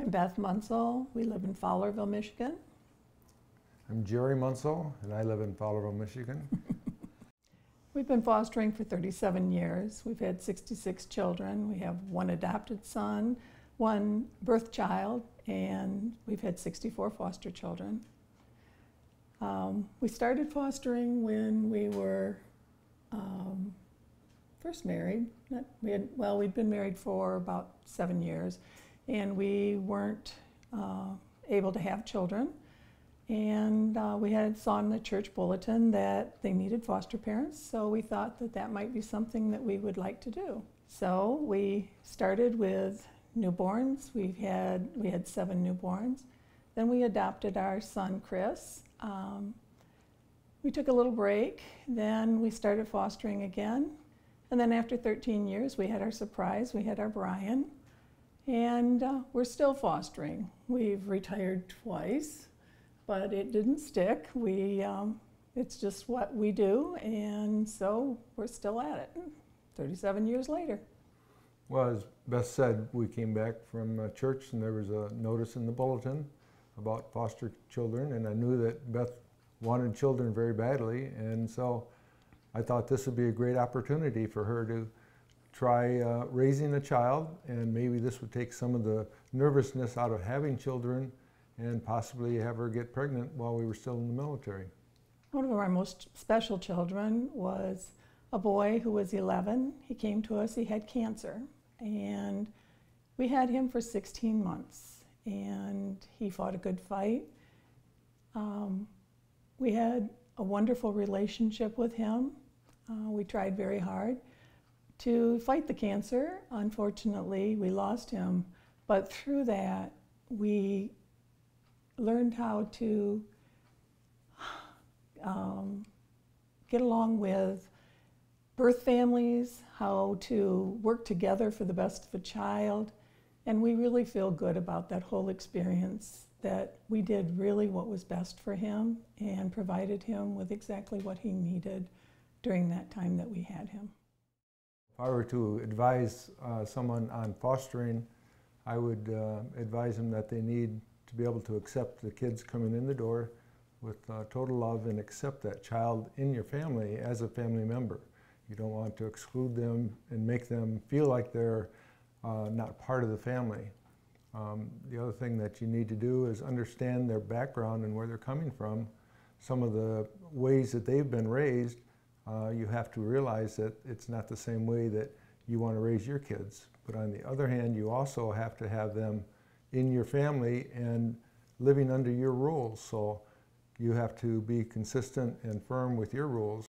I'm Beth Munsell. We live in Fowlerville, Michigan. I'm Gerry Munsell, and I live in Fowlerville, Michigan. We've been fostering for 37 years. We've had 66 children. We have one adopted son, one birth child, and we've had 64 foster children. We started fostering when we were first married. We'd been married for about 7 years, and we weren't able to have children. And we saw in the church bulletin that they needed foster parents, so we thought that that might be something that we would like to do. So we started with newborns. We had 7 newborns. Then we adopted our son, Chris. We took a little break. Then we started fostering again. And then after 13 years, we had our surprise. We had our Brian. And we're still fostering. We've retired twice, but it didn't stick. It's just what we do, and so we're still at it 37 years later. Well, as Beth said, we came back from church and there was a notice in the bulletin about foster children, and I knew that Beth wanted children very badly, and so I thought this would be a great opportunity for her to try raising a child, and maybe this would take some of the nervousness out of having children and possibly have her get pregnant while we were still in the military. One of our most special children was a boy who was 11. He came to us, he had cancer, and we had him for 16 months, and he fought a good fight. We had a wonderful relationship with him. We tried very hard to fight the cancer. Unfortunately, we lost him, but through that, we learned how to get along with birth families, how to work together for the best of a child, and we really feel good about that whole experience, that we did really what was best for him and provided him with exactly what he needed during that time that we had him. If I were to advise someone on fostering, I would advise them that they need to be able to accept the kids coming in the door with total love and accept that child in your family as a family member. You don't want to exclude them and make them feel like they're not part of the family. The other thing that you need to do is understand their background and where they're coming from. Some of the ways that they've been raised, you have to realize that it's not the same way that you want to raise your kids. But on the other hand, you also have to have them in your family and living under your rules. So you have to be consistent and firm with your rules.